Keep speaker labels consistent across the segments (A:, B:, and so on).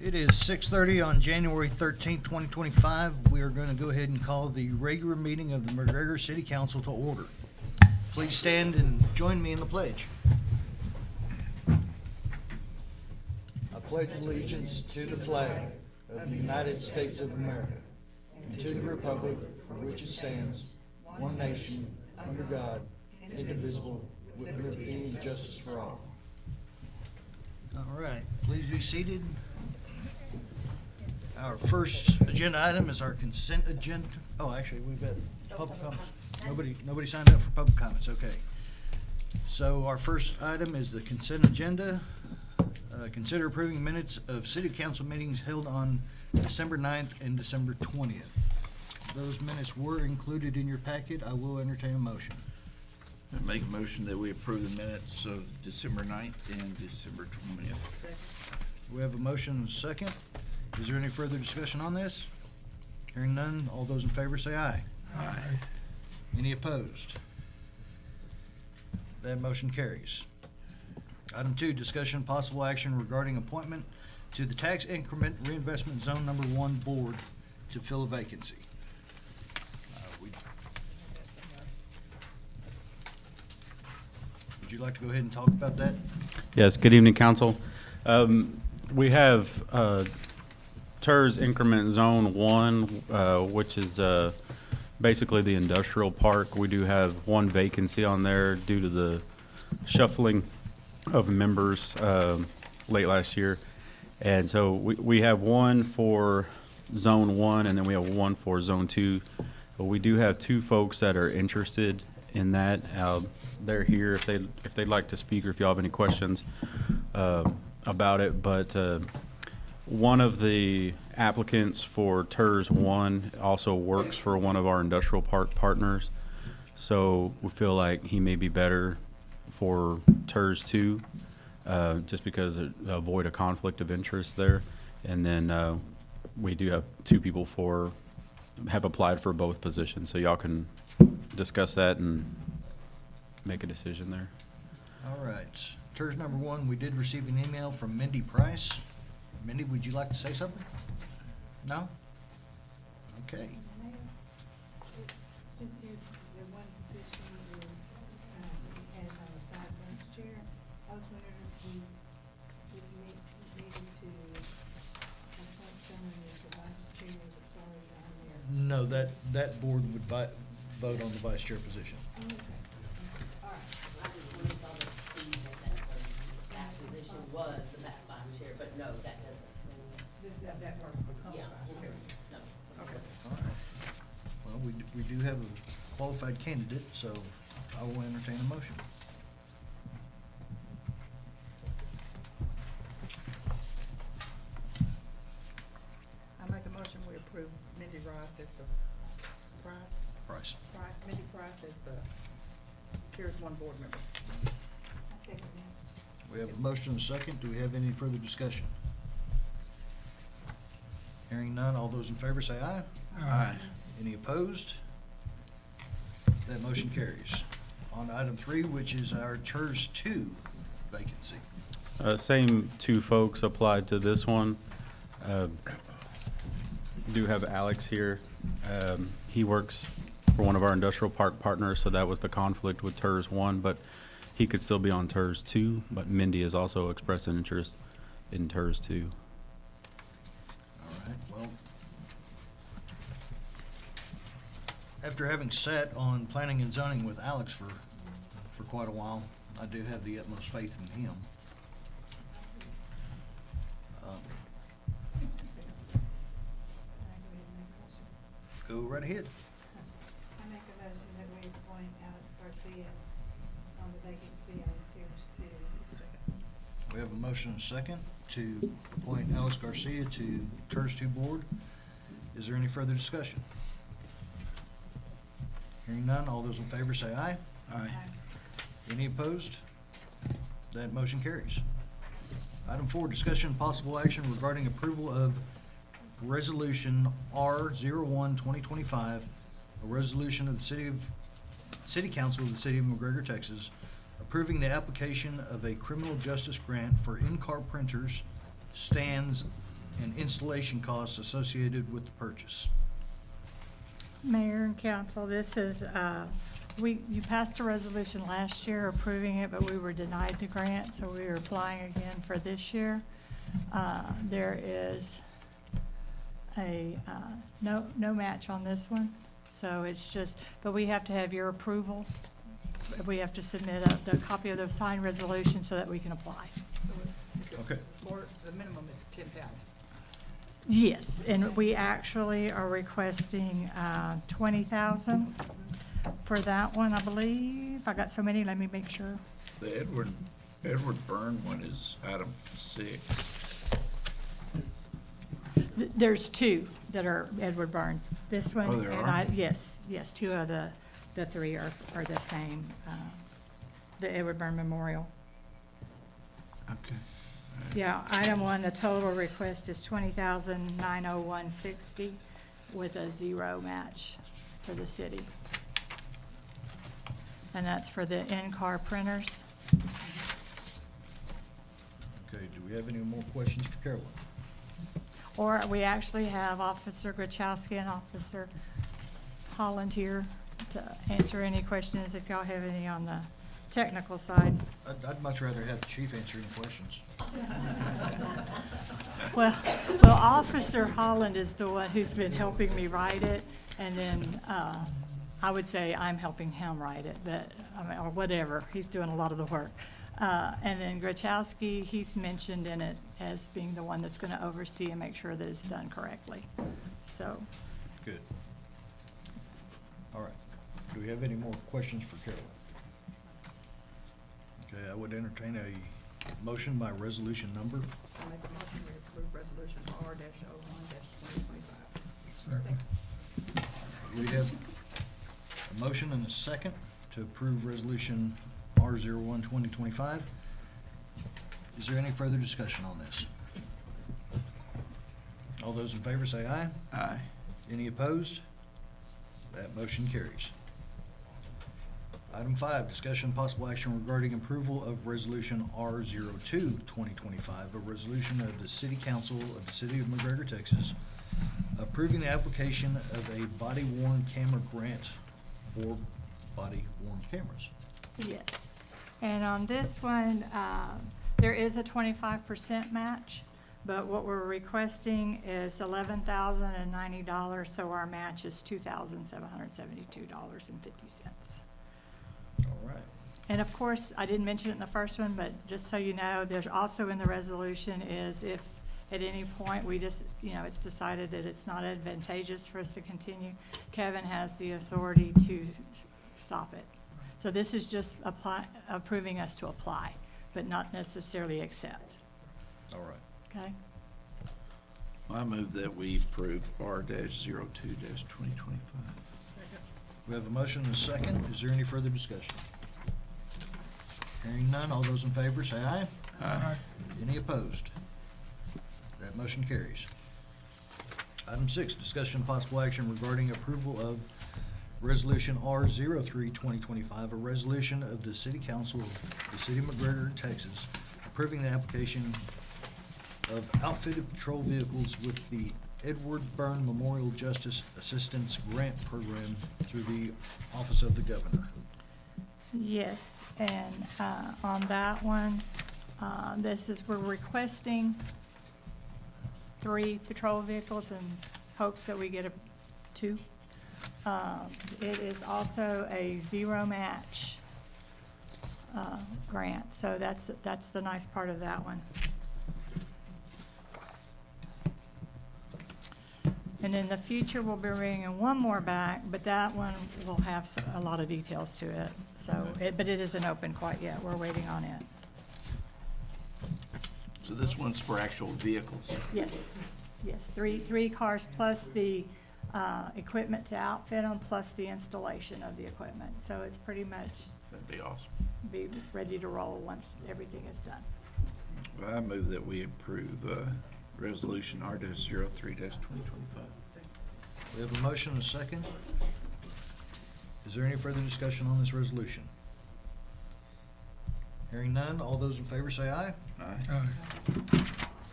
A: It is 6:30 on January 13th, 2025. We are going to go ahead and call the regular meeting of the McGregor City Council to order. Please stand and join me in the pledge.
B: I pledge allegiance to the flag of the United States of America and to the republic for which it stands, one nation, under God, indivisible, with liberty and justice for all.
A: All right, please be seated. Our first agenda item is our consent agenda. Oh, actually, we've got public comments. Nobody signed up for public comments. Okay. So our first item is the consent agenda. Consider approving minutes of city council meetings held on December 9th and December 20th. Those minutes were included in your packet. I will entertain a motion.
C: I make a motion that we approve the minutes of December 9th and December 20th.
A: We have a motion and a second. Is there any further discussion on this? Hearing none, all those in favor say aye.
C: Aye.
A: Any opposed? That motion carries. Item 2, discussion and possible action regarding appointment to the Tax Increment Reinvestment Zone Number 1 Board to fill a vacancy. Would you like to go ahead and talk about that?
D: Yes, good evening, council. We have TERS Increment Zone 1, which is basically the industrial park. We do have one vacancy on there due to the shuffling of members late last year. And so we have one for Zone 1, and then we have one for Zone 2. But we do have two folks that are interested in that. They're here if they'd like to speak or if y'all have any questions about it. But one of the applicants for TERS 1 also works for one of our industrial park partners. So we feel like he may be better for TERS 2 just because it avoid a conflict of interest there. And then we do have two people have applied for both positions. So y'all can discuss that and make a decision there.
A: All right. TERS number 1, we did receive an email from Mindy Price. Mindy, would you like to say something? No? Okay.
E: Since the one position is, we had on the side vice chair, I was wondering if we needed to appoint someone as the vice chair that's already on there.
A: No, that board would vote on the vice chair position.
E: Oh, okay. All right.
F: I just wanted y'all to see that position was the vice chair, but no, that doesn't.
E: That works for
F: Yeah.
E: vice chair.
F: No.
E: Okay.
A: All right. Well, we do have a qualified candidate, so I will entertain a motion.
E: I make a motion we approve Mindy Ross as the Mindy Price as the TERS 1 board member. I second that.
A: We have a motion and a second. Do we have any further discussion? Hearing none, all those in favor say aye.
C: Aye.
A: Any opposed? That motion carries. On to item 3, which is our TERS 2 vacancy.
D: Same two folks applied to this one. Do have Alex here. He works for one of our industrial park partners, so that was the conflict with TERS 1, but he could still be on TERS 2, but Mindy has also expressed an interest in TERS 2.
A: All right, well, after having sat on planning and zoning with Alex for quite a while, I do have the utmost faith in him. Go right ahead.
E: I make a motion that we appoint Alex Garcia on the vacancy on TERS 2.
A: We have a motion and a second to appoint Alex Garcia to TERS 2 board. Is there any further discussion? Hearing none, all those in favor say aye.
C: Aye.
A: Any opposed? That motion carries. Item 4, discussion and possible action regarding approval of Resolution R01-2025, a resolution of the City Council of the City of McGregor, Texas, approving the application of a criminal justice grant for in-car printers, stands, and installation costs associated with the purchase.
E: Mayor and council, this is, you passed a resolution last year approving it, but we were denied the grant, so we are applying again for this year. There is no match on this one, so it's just, but we have to have your approval. We have to submit the copy of the signed resolution so that we can apply.
A: Okay.
G: More, the minimum is 10,000.
E: Yes, and we actually are requesting 20,000 for that one, I believe. I got so many, let me make sure.
C: The Edward Byrne one is item 6.
E: There's two that are Edward Byrne. This one.
C: Oh, there
E: and
C: are?
E: Yes, two of the three are the same. The Edward Byrne Memorial.
C: Okay.
E: Yeah, item one, the total request is 20,901.60 with a 0 match for the city. And that's for the in-car printers.
A: Okay, do we have any more questions for Carolyn?
E: Or we actually have Officer Grachowski and Officer Holland here to answer any questions if y'all have any on the technical side.
A: I'd much rather have the chief answer any questions.
E: Well, Officer Holland is the one who's been helping me write it, and then I would say I'm helping him write it, but, or whatever, he's doing a lot of the work. And then Grachowski, he's mentioned in it as being the one that's gonna oversee and make sure that it's done correctly, so.
A: Good. All right. Do we have any more questions for Carolyn? Okay, I would entertain a motion by resolution number.
G: I make a motion to approve resolution R-01-2025.
A: We have a motion and a second to approve resolution R01-2025. Is there any further discussion on this? All those in favor say aye.
C: Aye.
A: Any opposed? That motion carries. Item 5, discussion and possible action regarding approval of resolution R02-2025, a resolution of the City Council of the City of McGregor, Texas, approving the application of a body-worn camera grant for body-worn cameras.
E: Yes, and on this one, there is a 25% match, but what we're requesting is $11,090, so our match is $2,772.50.
A: All right.
E: And of course, I didn't mention it in the first one, but just so you know, there's also in the resolution is if at any point we just, it's decided that it's not advantageous for us to continue, Kevin has the authority to stop it. So this is just approving us to apply, but not necessarily accept,
A: All right.
E: okay?
C: I move that we approve R-02-2025.
G: Second.
A: We have a motion and a second. Is there any further discussion? Hearing none, all those in favor say aye.
C: Aye.
A: Any opposed? That motion carries. Item 6, discussion and possible action regarding approval of resolution R03-2025, a resolution of the City Council of the City of McGregor, Texas, approving the application of outfitted patrol vehicles with the Edward Byrne Memorial Justice Assistance Grant Program through the Office of the Governor.
E: Yes, and on that one, we're requesting 3 patrol vehicles in hopes that we get 2. It is also a 0 match grant, so that's the nice part of that one. And in the future, we'll be bringing one more back, but that one will have a lot of details to it. So, but it isn't open quite yet. We're waiting on it.
C: So this one's for actual vehicles?
E: Yes, yes, three cars plus the equipment to outfit them, plus the installation of the equipment. So it's pretty much
C: That'd be awesome.
E: be ready to roll once everything is done.
C: Well, I move that we approve resolution R-03-2025.
A: We have a motion and a second. Is there any further discussion on this resolution? Hearing none, all those in favor say aye.
C: Aye.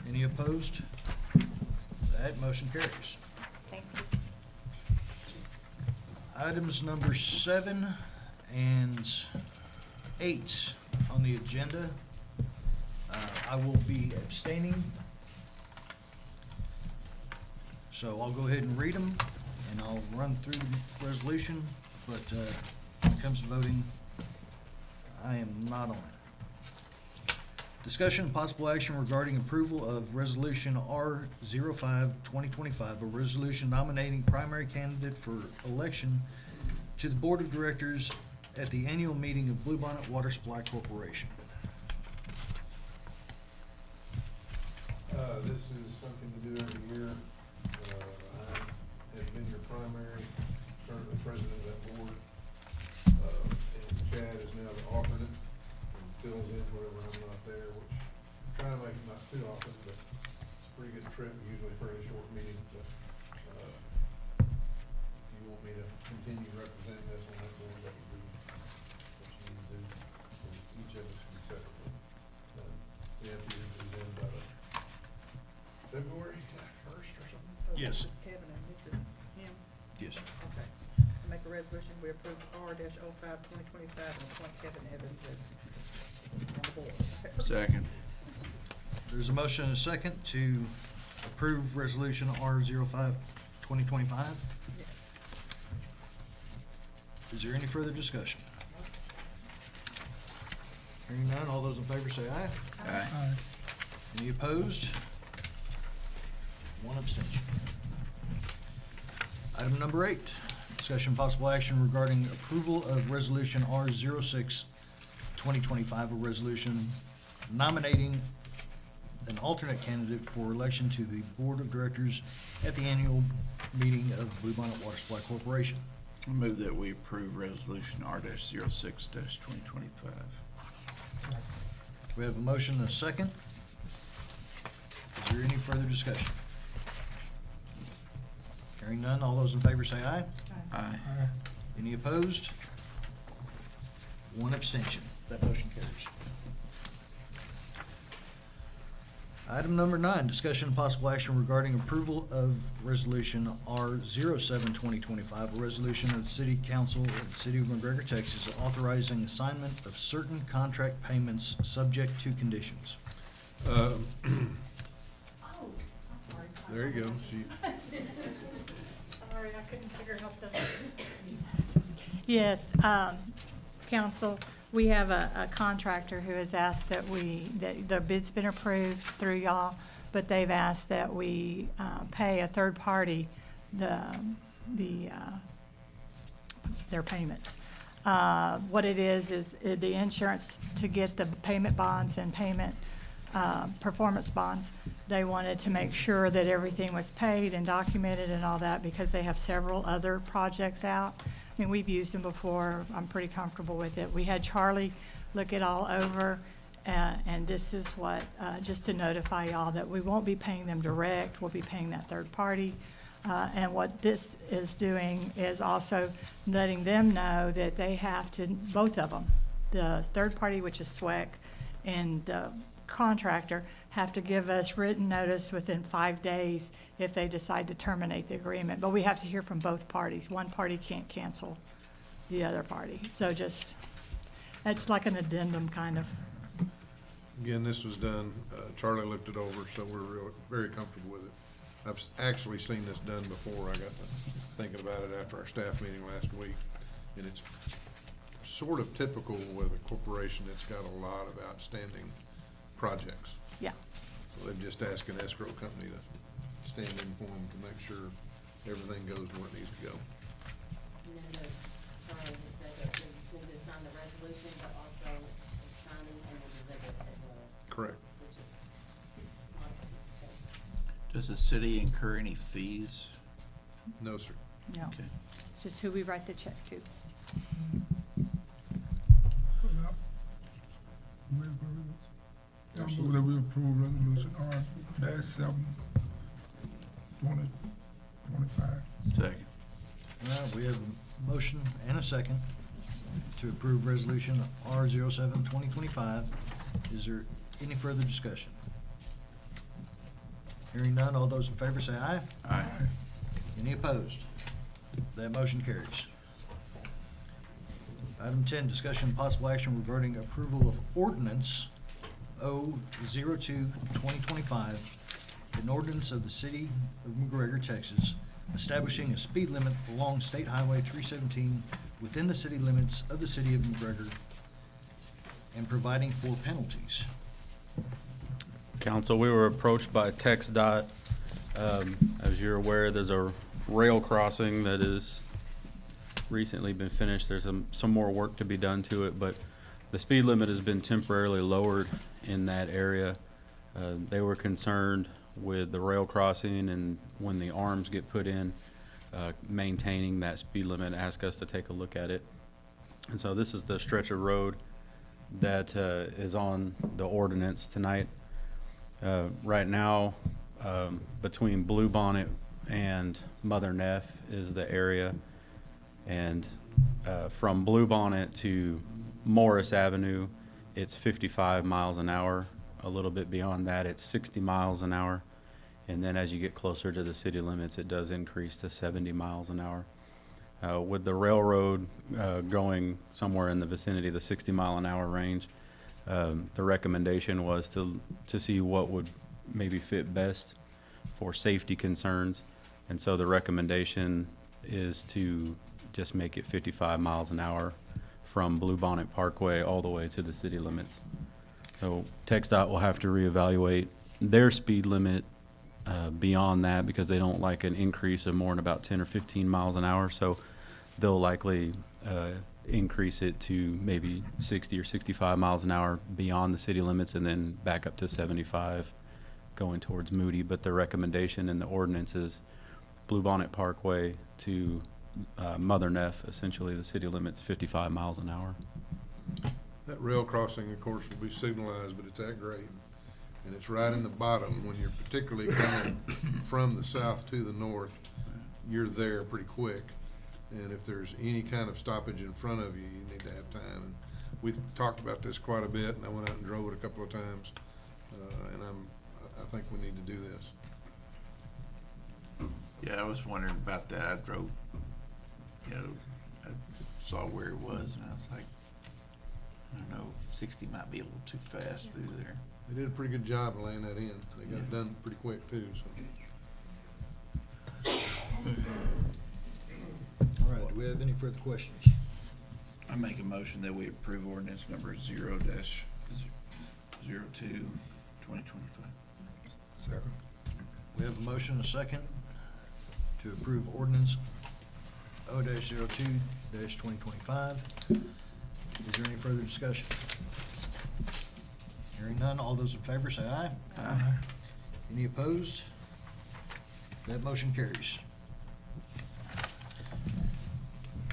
A: Any opposed? That motion carries.
E: Thank you.
A: Items number 7 and 8 on the agenda. I will be abstaining. So I'll go ahead and read them, and I'll run through the resolution, but when it comes to voting, I am not on it. Discussion and possible action regarding approval of Resolution R-05-2025, a resolution nominating primary candidate for election to the Board of Directors at the annual meeting of Bluebonnet Water Supply Corporation.
H: This is something to do every year. I have been your primary, currently president of that board. And Chad is now the alternate and fills in whenever I'm not there, which I try to make it not too often, but it's a pretty good trip, usually pretty short meetings. But if you want me to continue representing us on that board, that would be what you need to do. And each of us can be separately. We have to usually do about February 1st or something.
G: So
A: Yes.
G: This is Kevin and this is him?
A: Yes.
G: Okay. I make a resolution, we approve R-05-2025 and appoint Kevin Evans as on the board.
C: Second.
A: There's a motion and a second to approve Resolution R-05-2025.
G: Yes.
A: Is there any further discussion? Hearing none, all those in favor say aye.
C: Aye.
A: Any opposed? One abstention. Item number 8, discussion possible action regarding approval of Resolution R-06-2025, a resolution nominating an alternate candidate for election to the Board of Directors at the annual meeting of Bluebonnet Water Supply Corporation.
C: I move that we approve resolution R-06-2025.
A: We have a motion and a second. Is there any further discussion? Hearing none, all those in favor say aye.
C: Aye.
A: Any opposed? One abstention. That motion carries. Item number 9, discussion and possible action regarding approval of Resolution R-07-2025, a resolution of the City Council of the City of McGregor, Texas, authorizing assignment of certain contract payments subject to conditions.
E: Oh, I'm sorry.
H: There you go.
E: Sorry, I couldn't figure out the. Yes, council, we have a contractor who has asked that the bid's been approved through y'all, but they've asked that we pay a third party their payments. What it is the insurance to get the payment bonds and payment performance bonds. They wanted to make sure that everything was paid and documented and all that because they have several other projects out. I mean, we've used them before. I'm pretty comfortable with it. We had Charlie look it all over, and this is what, just to notify y'all that we won't be paying them direct. We'll be paying that third party. And what this is doing is also letting them know that they have to, both of them, the third party, which is SWEC, and the contractor, have to give us written notice within 5 days if they decide to terminate the agreement. But we have to hear from both parties. One party can't cancel the other party. So just, it's like an addendum kind of.
H: Again, this was done, Charlie looked it over, so we're very comfortable with it. I've actually seen this done before. I got to thinking about it after our staff meeting last week. And it's sort of typical with a corporation that's got a lot of outstanding projects.
E: Yeah.
H: So they've just asked an escrow company to stand in for them to make sure everything goes where it needs to go.
F: And then Charlie has said that we just need to sign the resolution, but also signing and then exhibit as well.
H: Correct.
F: Which is not the case.
C: Does the city incur any fees?
H: No, sir.
E: No,
C: Okay.
E: it's just who we write the check to.
I: I move that we approve resolution R-7-2025.
C: Second.
A: We have a motion and a second to approve Resolution R-07-2025. Is there any further discussion? Hearing none, all those in favor say aye.
C: Aye.
A: Any opposed? That motion carries. Item 10, discussion and possible action regarding approval of ordinance O02-2025, an ordinance of the City of McGregor, Texas, establishing a speed limit along State Highway 317 within the city limits of the City of McGregor and providing for penalties.
D: Council, we were approached by TxDOT. As you're aware, there's a rail crossing that has recently been finished. There's some more work to be done to it, but the speed limit has been temporarily lowered in that area. They were concerned with the rail crossing, and when the arms get put in, maintaining that speed limit, asked us to take a look at it. And so this is the stretch of road that is on the ordinance tonight. Right now, between Bluebonnet and Mother Neff is the area, and from Bluebonnet to Morris Avenue, it's 55 miles an hour. A little bit beyond that, it's 60 miles an hour. And then as you get closer to the city limits, it does increase to 70 miles an hour. With the railroad going somewhere in the vicinity of the 60 mile an hour range, the recommendation was to see what would maybe fit best for safety concerns. And so the recommendation is to just make it 55 miles an hour from Bluebonnet Parkway all the way to the city limits. So TxDOT will have to reevaluate their speed limit beyond that, because they don't like an increase of more than about 10 or 15 miles an hour. So they'll likely increase it to maybe 60 or 65 miles an hour beyond the city limits, and then back up to 75 going towards Moody. But the recommendation in the ordinance is Bluebonnet Parkway to Mother Neff, essentially the city limits, 55 miles an hour.
H: That rail crossing, of course, will be signalized, but it's at grade. And it's right in the bottom. When you're particularly coming from the south to the north, you're there pretty quick. And if there's any kind of stoppage in front of you, you need to have time. And we've talked about this quite a bit, and I went out and drove it a couple of times. And I think we need to do this.
C: Yeah, I was wondering about that. I drove, I saw where it was, and I was like, I don't know, 60 might be a little too fast through there.
H: They did a pretty good job of laying that in. They got it done pretty quick too, so.
A: All right, do we have any further questions?
C: I make a motion that we approve ordinance number 0-02-2025.
I: Second.
A: We have a motion and a second to approve ordinance O-02-2025. Is there any further discussion? Hearing none, all those in favor say aye.
C: Aye.
A: Any opposed? That motion carries.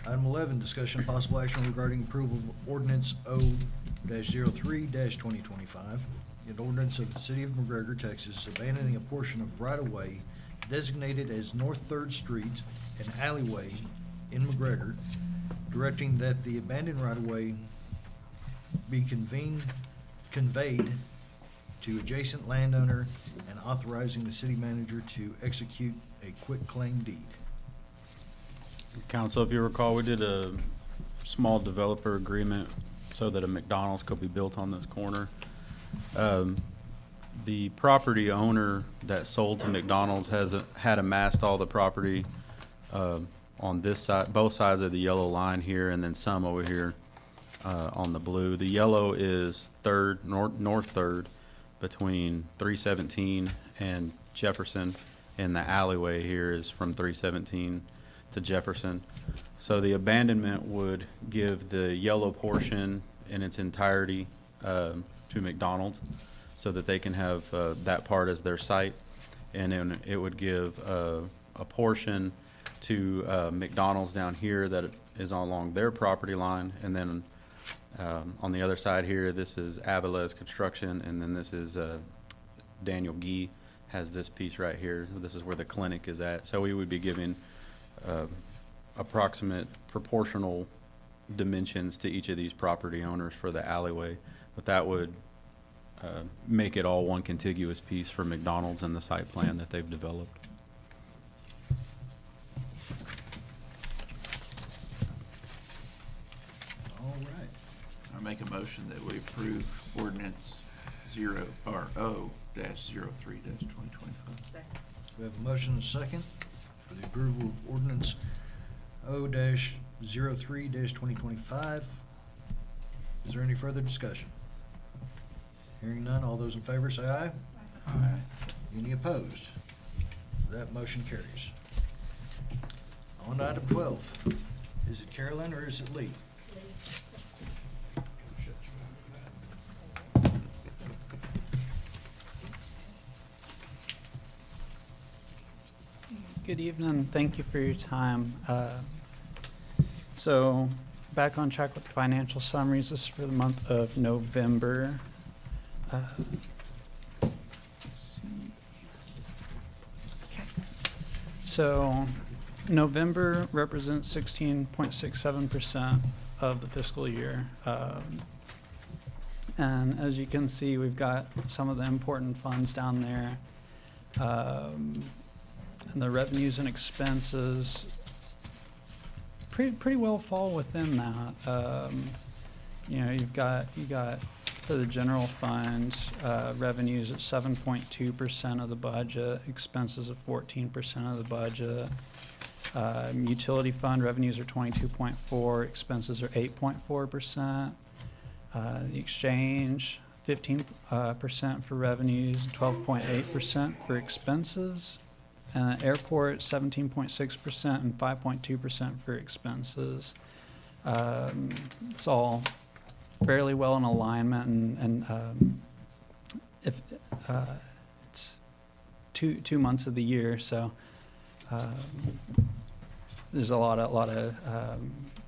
A: Item 11, discussion and possible action regarding approval of ordinance O-03-2025, an ordinance of the City of McGregor, Texas, abandoning a portion of right-of-way designated as North 3rd Street and alleyway in McGregor, directing that the abandoned right-of-way be conveyed to adjacent landowner and authorizing the city manager to execute a quitclaim deed.
D: Council, if you recall, we did a small developer agreement so that a McDonald's could be built on this corner. The property owner that sold to McDonald's had amassed all the property on this side, both sides of the yellow line here, and then some over here on the blue. The yellow is North 3rd between 317 and Jefferson, and the alleyway here is from 317 to Jefferson. So the abandonment would give the yellow portion in its entirety to McDonald's so that they can have that part as their site, and then it would give a portion to McDonald's down here that is along their property line, and then on the other side here, this is Aviles Construction, and then this is Daniel Gee has this piece right here. This is where the clinic is at. So we would be giving approximate proportional dimensions to each of these property owners for the alleyway, but that would make it all one contiguous piece for McDonald's and the site plan that they've developed.
A: All right.
C: I make a motion that we approve ordinance 0-03-2025.
G: Second.
A: We have a motion and a second for the approval of ordinance O-03-2025. Is there any further discussion? Hearing none, all those in favor say aye.
C: Aye.
A: Any opposed? That motion carries. On to item 12. Is it Carolyn or is it Lee?
J: Good evening. Thank you for your time. So back on track with the financial summaries. This is for the month of November. So November represents 16.67% of the fiscal year. And as you can see, we've got some of the important funds down there. And the revenues and expenses pretty well fall within that. You know, you got for the general fund, revenues at 7.2% of the budget, expenses of 14% of the budget. Utility fund revenues are 22.4%, expenses are 8.4%. The exchange, 15% for revenues, 12.8% for expenses. Airport, 17.6% and 5.2% for expenses. It's all fairly well in alignment, and if it's two months of the year, so there's a lot of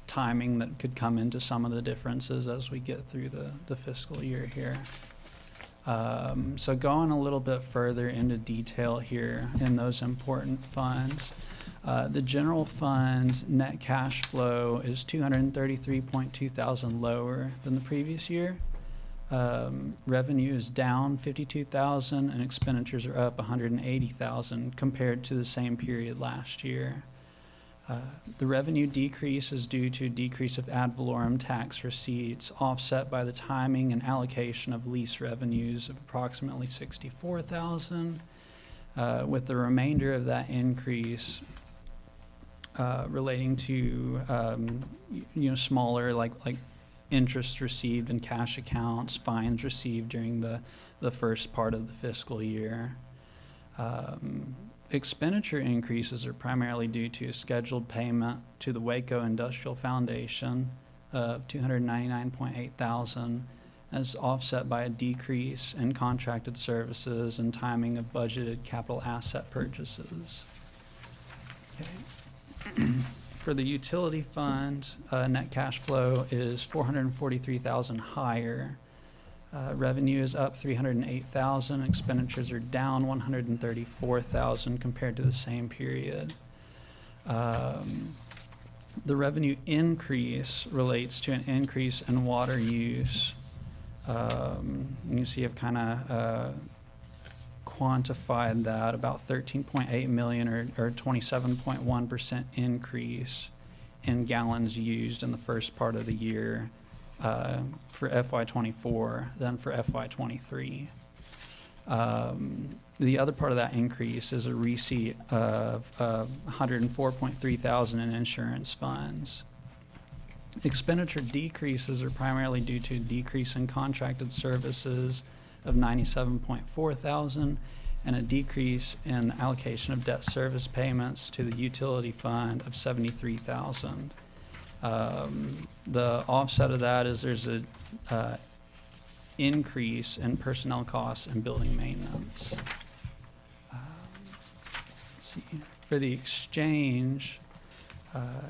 J: timing that could come into some of the differences as we get through the fiscal year here. So going a little bit further into detail here in those important funds, the general fund net cash flow is $233.2 thousand lower than the previous year. Revenue is down $52,000 and expenditures are up $180,000 compared to the same period last year. The revenue decrease is due to a decrease of ad valorem tax receipts, offset by the timing and allocation of lease revenues of approximately $64,000, with the remainder of that increase relating to smaller like interest received in cash accounts, fines received during the first part of the fiscal year. Expenditure increases are primarily due to a scheduled payment to the Waco Industrial Foundation of $299.8 thousand, as offset by a decrease in contracted services and timing of budgeted capital asset purchases. Okay. For the utility fund, net cash flow is $443,000 higher. Revenue is up $308,000. Expenditures are down $134,000 compared to the same period. The revenue increase relates to an increase in water use. You see I've kind of quantified that, about $13.8 million or 27.1% increase in gallons used in the first part of the year. For FY24 than for FY23. The other part of that increase is a receipt of $104.3 thousand in insurance funds. Expenditure decreases are primarily due to a decrease in contracted services of $97.4 thousand and a decrease in allocation of debt service payments to the utility fund of $73,000. The offset of that is there's a increase in personnel costs and building maintenance. Let's see. For the exchange,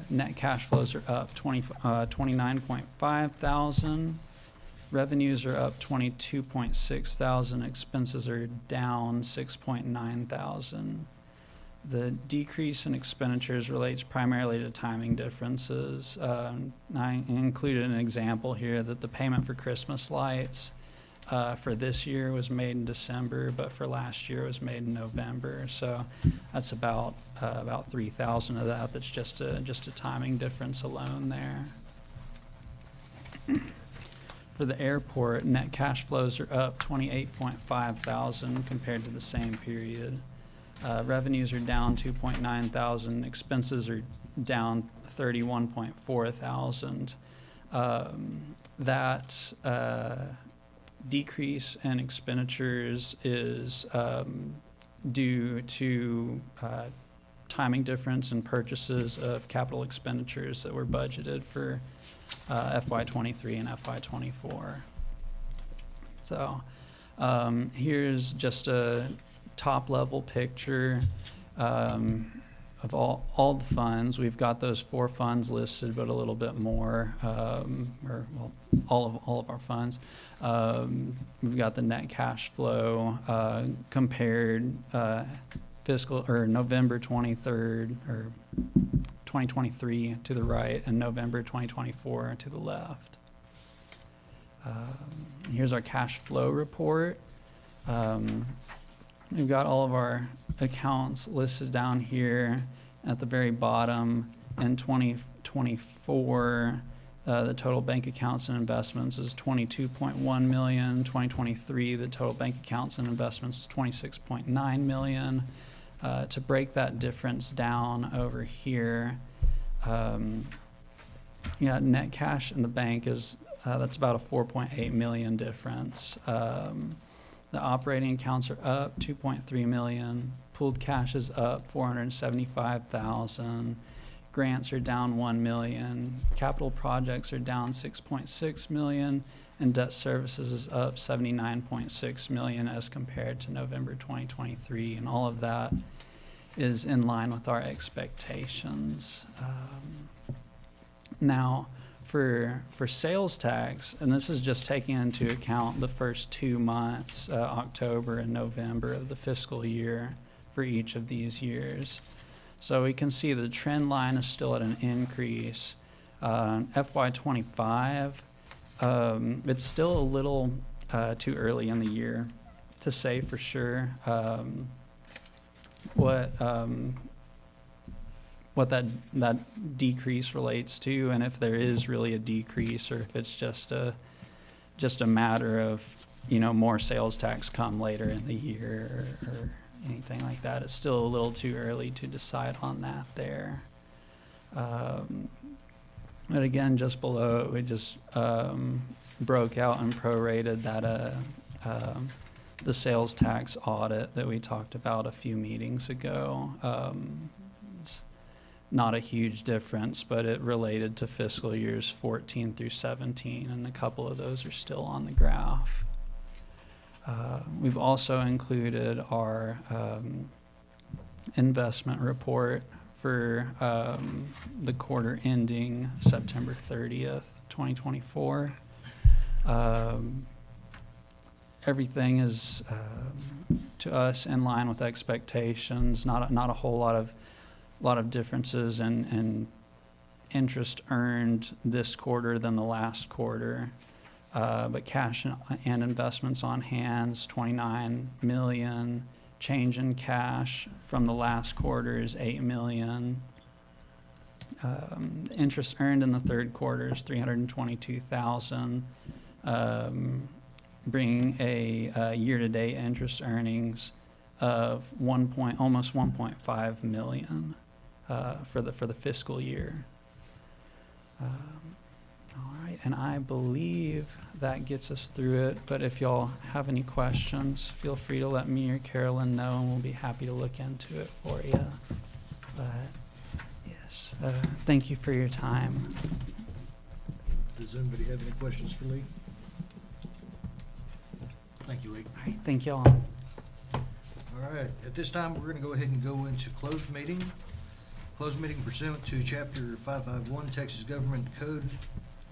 J: net cash flows are up $29.5 thousand. Revenues are up $22.6 thousand. Expenses are down $6.9 thousand. The decrease in expenditures relates primarily to timing differences. I included an example here that the payment for Christmas lights for this year was made in December, but for last year it was made in November. So that's about 3,000 of that. That's just a timing difference alone there. For the airport, net cash flows are up 28.5 thousand compared to the same period. Revenues are down 2.9 thousand. Expenses are down 31.4 thousand. That decrease in expenditures is due to timing difference in purchases of capital expenditures that were budgeted for FY23 and FY24. So here's just a top-level picture of all the funds. We've got those 4 funds listed, but a little bit more, all of our funds. We've got the net cash flow compared fiscal or November 23rd or 2023 to the right and November 2024 to the left. Here's our cash flow report. We've got all of our accounts listed down here at the very bottom. In 2024, the total bank accounts and investments is 22.1 million. 2023, the total bank accounts and investments is 26.9 million. To break that difference down over here, net cash in the bank is that's about a 4.8 million difference. The operating accounts are up 2.3 million. Pooled cash is up 475,000. Grants are down 1 million. Capital projects are down 6.6 million. And debt services is up 79.6 million as compared to November 2023. And all of that is in line with our expectations. Now, for sales tax, and this is just taking into account the first 2 months, October and November of the fiscal year for each of these years. So we can see the trend line is still at an increase. FY25, it's still a little too early in the year to say for sure what that decrease relates to, and if there is really a decrease, or if it's just a matter of more sales tax come later in the year or anything like that. It's still a little too early to decide on that there. But again, just below it, we just broke out and prorated that the sales tax audit that we talked about a few meetings ago. It's not a huge difference, but it related to fiscal years 14 through 17, and a couple of those are still on the graph. We've also included our investment report for the quarter ending September 30th, 2024. Everything is, to us, in line with expectations. Not a whole lot of differences in interest earned this quarter than the last quarter. But cash and investments on hands, 29 million. Change in cash from the last quarter is 8 million. Interest earned in the third quarter is 322,000, bringing a year-to-date interest earnings of almost 1.5 million for the fiscal year. All right, and I believe that gets us through it, but if y'all have any questions, feel free to let me or Carolyn know, and we'll be happy to look into it for you. But yes, thank you for your time.
A: Does anybody have any questions for Lee? Thank you, Lee.
J: All right, thank y'all.
A: All right, at this time, we're going to go ahead and go into closed meeting. Closed meeting pursuant to Chapter 551 Texas Government Code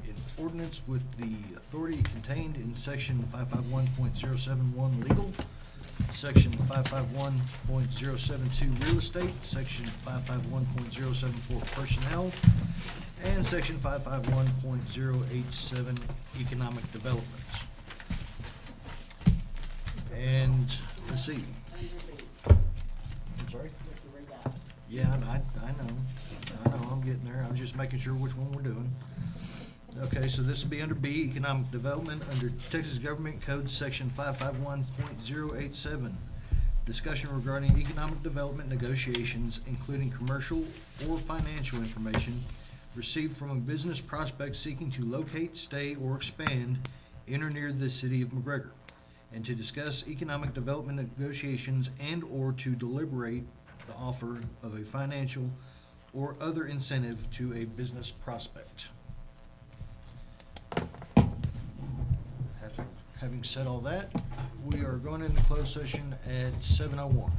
A: in ordinance with the authority contained in Section 551.071 legal, Section 551.072 real estate, Section 551.074 personnel, and Section 551.087 economic developments. And, let's see. I'm sorry? Yeah, I know, I'm getting there. I was just making sure which one we're doing. Okay, so this will be under B, Economic Development, under Texas Government Code Section 551.087. Discussion regarding economic development negotiations, including commercial or financial information received from a business prospect seeking to locate, stay, or expand in or near the city of McGregor, and to discuss economic development negotiations and/or to deliberate the offer of a financial or other incentive to a business prospect. Having said all that, we are going into closed session at 7:01.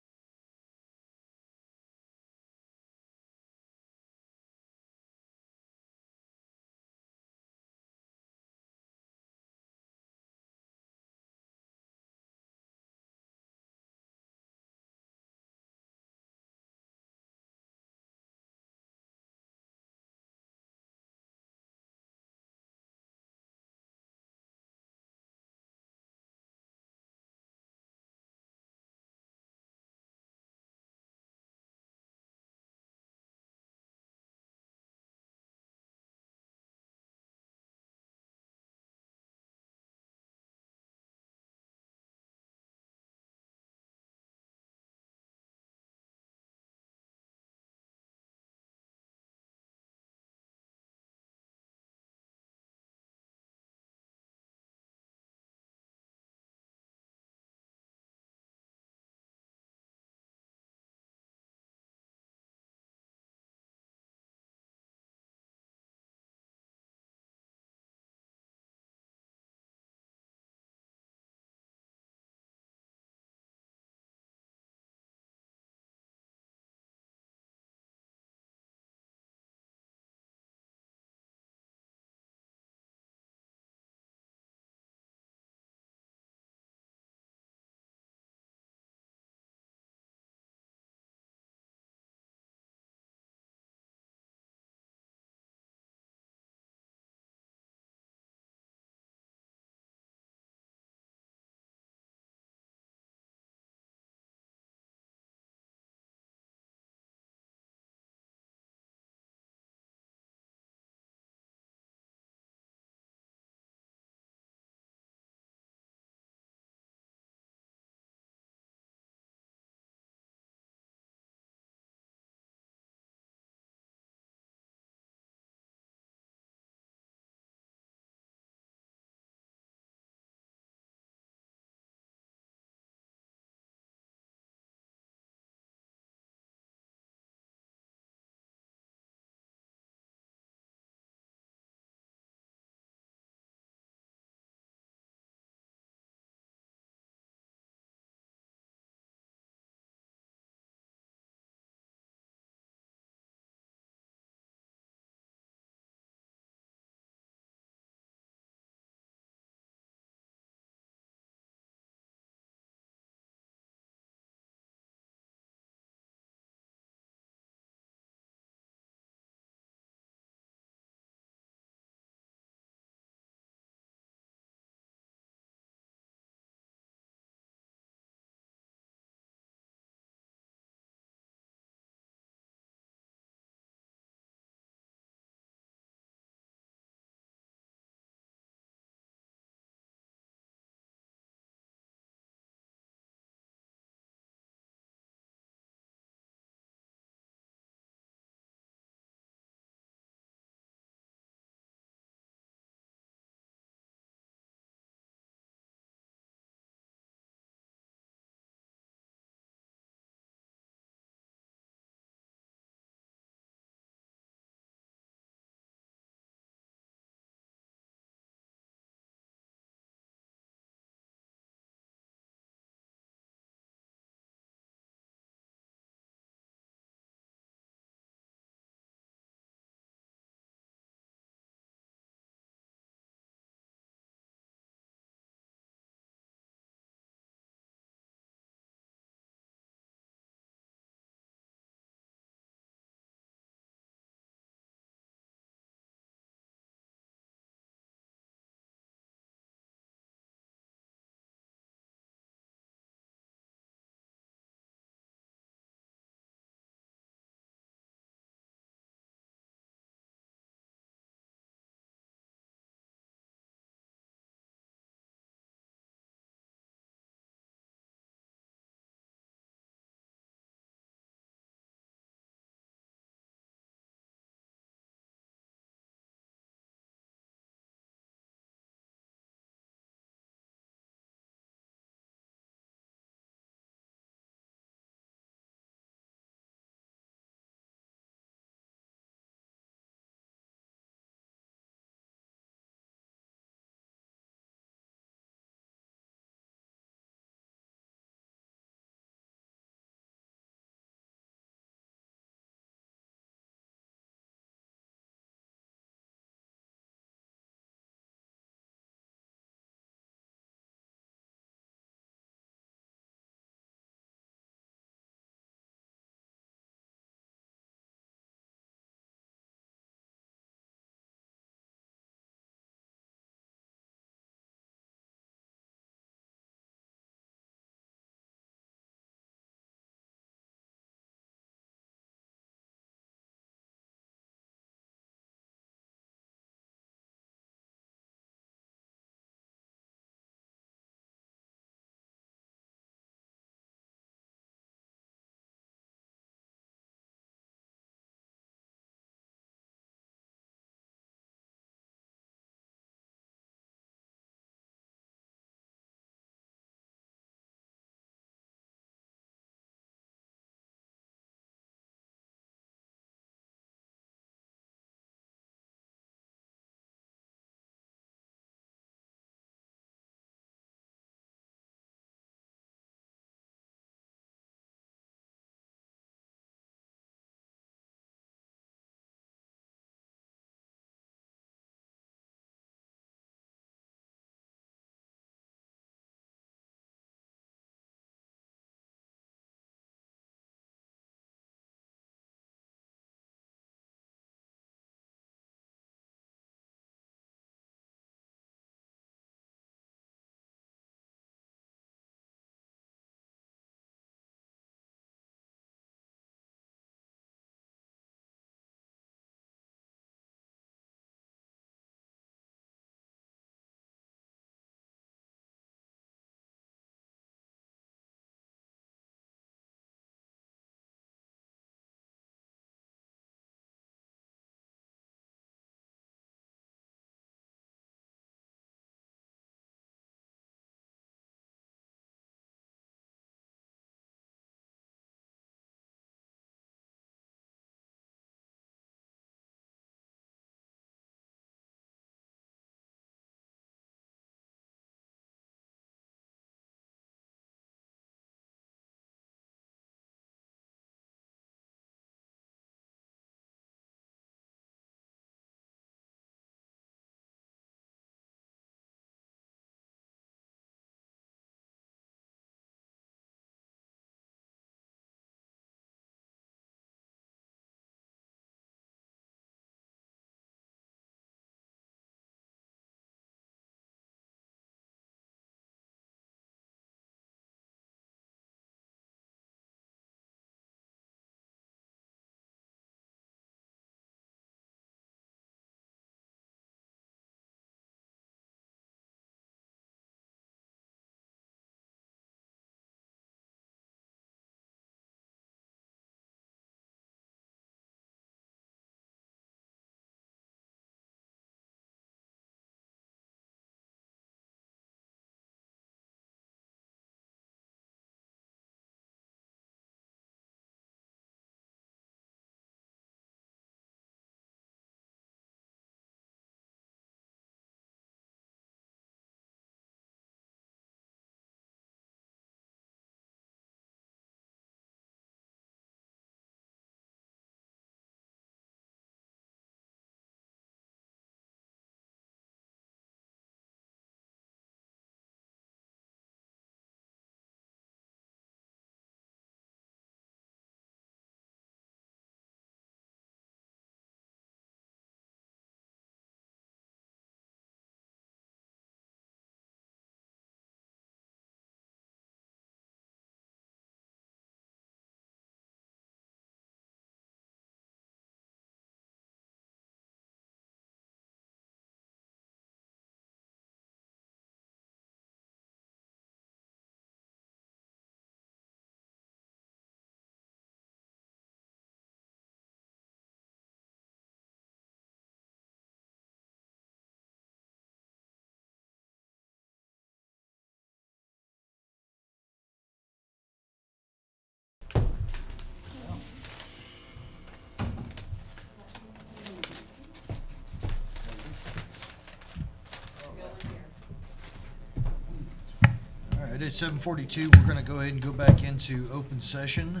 A: right, it's 7:42. We're going to go ahead and go back into open session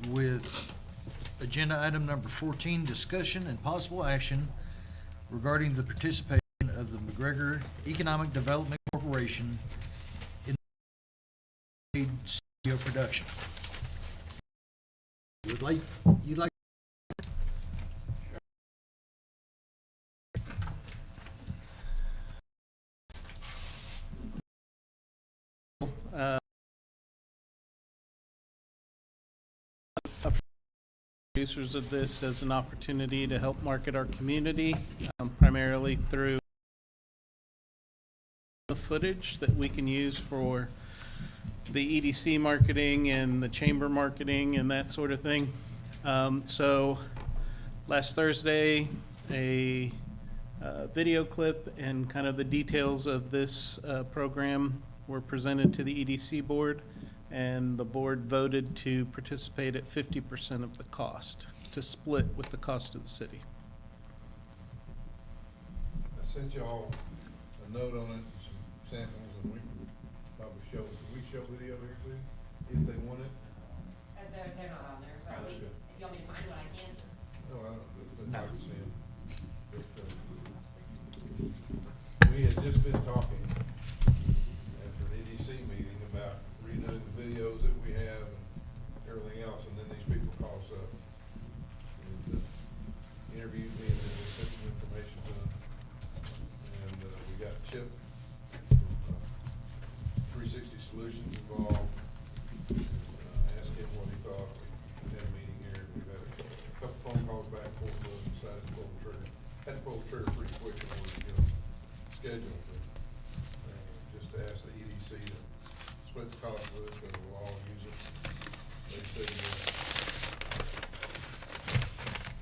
A: with agenda item number 14, discussion and possible action regarding the participation of the McGregor Economic Development Corporation in studio production. You'd like
K: Producers of this as an opportunity to help market our community, primarily through the footage that we can use for the EDC marketing and the chamber marketing and that sort of thing. So last Thursday, a video clip and kind of the details of this program were presented to the EDC board, and the board voted to participate at 50% of the cost, to split with the cost of the city.
H: I sent y'all a note on it, some samples, and we can probably show, can we show video here too, if they want it?
F: They're not on there, so
H: Okay.
F: if you want me to find one, I can.
H: No, I don't, but I can see them. We had just been talking after an EDC meeting about redoing the videos that we have and everything else, and then these people call us up and interviewed me, and then we sent some information to them. And we got Chip from 360 Solutions involved. Asked him what he thought. We had a meeting here, and we've had a couple phone calls back and forth, and decided to pull the trigger. Had to pull the trigger pretty quick in order to get them scheduled. Just to ask the EDC to split the cost with us, but we'll all use it. They said,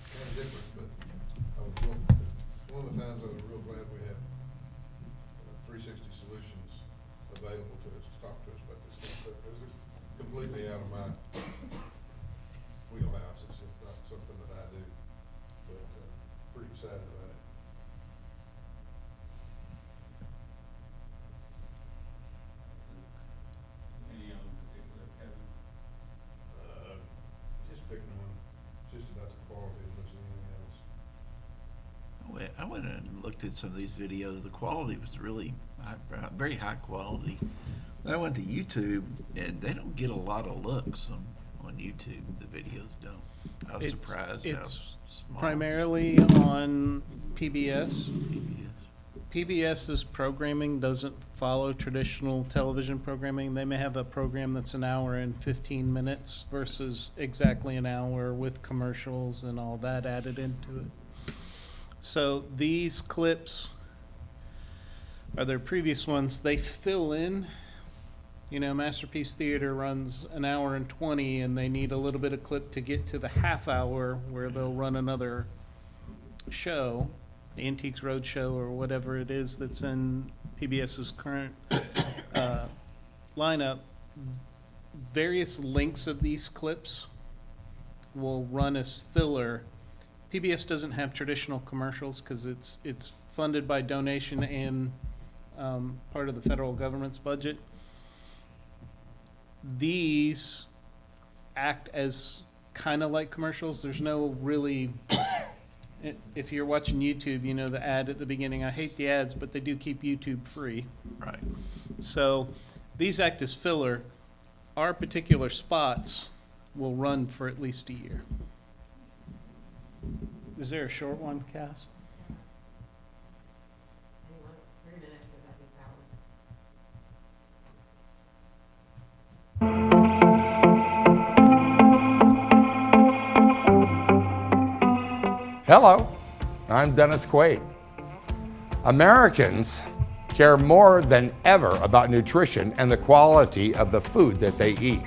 H: kind of different, but I was real, one of the times I was real glad we had 360 Solutions available to us, to talk to us about this stuff, because it's completely out of my wheelhouse. It's just not something that I do, but pretty excited about it. Just picking one, just about the quality as much as anything else.
C: I went and looked at some of these videos. The quality was really very high quality. I went to YouTube, and they don't get a lot of looks on YouTube. The videos don't. I was surprised how
K: It's
C: small.
K: primarily on PBS.
C: PBS.
K: PBS's programming doesn't follow traditional television programming. They may have a program that's an hour and 15 minutes versus exactly an hour with commercials and all that added into it. So these clips are their previous ones. They fill in. You know, Masterpiece Theater runs an hour and 20, and they need a little bit of clip to get to the half hour where they'll run another show, the Antiques Roadshow or whatever it is that's in PBS's current lineup. Various links of these clips will run as filler. PBS doesn't have traditional commercials because it's funded by donation and part of the federal government's budget. These act as kind of like commercials. There's no really, if you're watching YouTube, you know the ad at the beginning. I hate the ads, but they do keep YouTube free.
C: Right.
K: So these act as filler. Our particular spots will run for at least a year. Is there a short one, Cass?
F: 3 minutes is, I think, that one.
L: Hello, I'm Dennis Quaid. Americans care more than ever about nutrition and the quality of the food that they eat.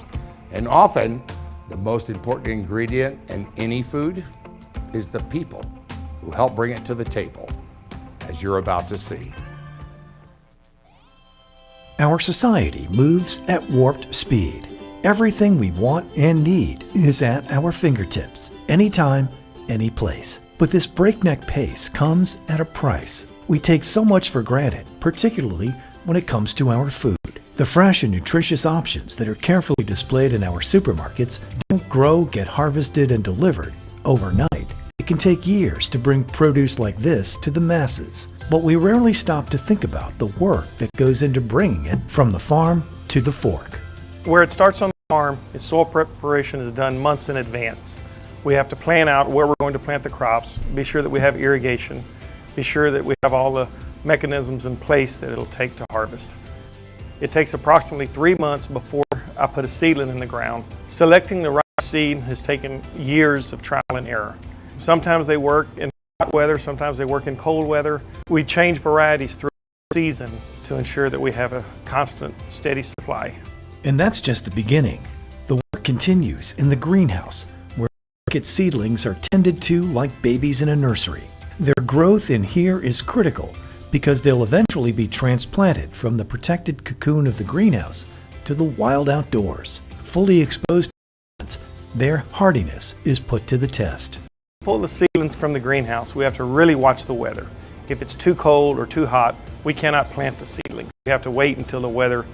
L: And often, the most important ingredient in any food is the people who help bring it to the table, as you're about to see.
M: Our society moves at warped speed. Everything we want and need is at our fingertips, anytime, any place. But this breakneck pace comes at a price. We take so much for granted, particularly when it comes to our food. The fresh and nutritious options that are carefully displayed in our supermarkets don't grow, get harvested, and delivered overnight. It can take years to bring produce like this to the masses. But we rarely stop to think about the work that goes into bringing it from the farm to the fork.
N: Where it starts on the farm, its soil preparation is done months in advance. We have to plan out where we're going to plant the crops, be sure that we have irrigation, be sure that we have all the mechanisms in place that it'll take to harvest. It takes approximately 3 months before I put a seedling in the ground. Selecting the right seed has taken years of trial and error. Sometimes they work in hot weather, sometimes they work in cold weather. We change varieties through the season to ensure that we have a constant, steady supply.
M: And that's just the beginning. The work continues in the greenhouse, where market seedlings are tended to like babies in a nursery. Their growth in here is critical because they'll eventually be transplanted from the protected cocoon of the greenhouse to the wild outdoors. Fully exposed to plants, their hardiness is put to the test.
N: Pull the seedlings from the greenhouse, we have to really watch the weather. If it's too cold or too hot, we cannot plant the seedlings. We have to wait until the weather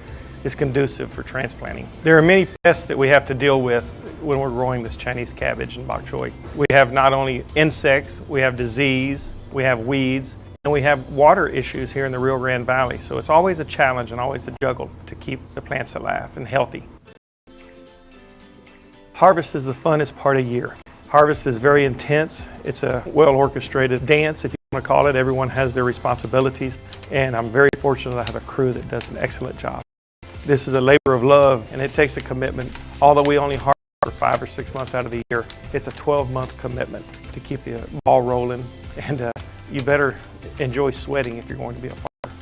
N: is conducive for transplanting. There are many pests that we have to deal with when we're growing this Chinese cabbage and bok choy. We have not only insects, we have disease, we have weeds, and we have water issues here in the Rio Grande Valley. So it's always a challenge and always a juggle to keep the plants alive and healthy. Harvest is the funnest part of the year. Harvest is very intense. It's a well-orchestrated dance, if you want to call it. Everyone has their responsibilities, and I'm very fortunate to have a crew that does an excellent job. This is a labor of love, and it takes a commitment. Although we only harvest for 5 or 6 months out of the year, it's a 12-month commitment to keep the ball rolling, and you better enjoy sweating if you're going to be a farmer.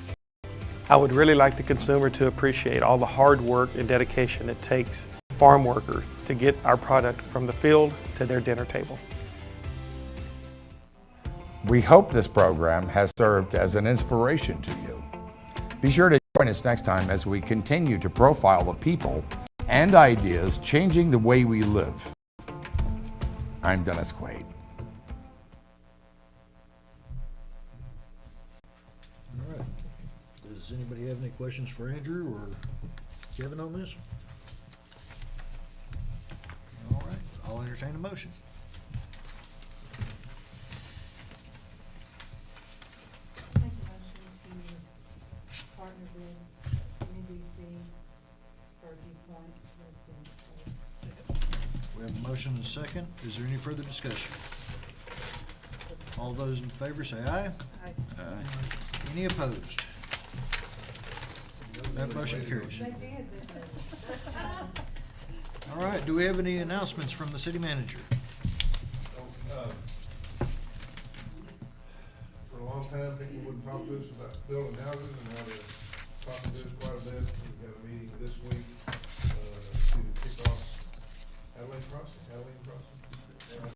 N: I would really like the consumer to appreciate all the hard work and dedication it takes farm workers to get our product from the field to their dinner table.
L: We hope this program has served as an inspiration to you. Be sure to join us next time as we continue to profile the people and ideas changing the way we live. I'm Dennis Quaid.
A: All right. Does anybody have any questions for Andrew or Kevin on this? All right, I'll entertain a motion.
E: Make a motion to partner with NBC for viewpoint with the.
A: We have a motion and a second. Is there any further discussion? All those in favor say aye.
G: Aye.
A: Any opposed? That motion carries.
E: They did, didn't they?
A: All right, do we have any announcements from the city manager?
H: For a long time, people wouldn't talk to us about building houses, and now they're talking to us quite a bit. We've got a meeting this week to kick off Adeline Crossing.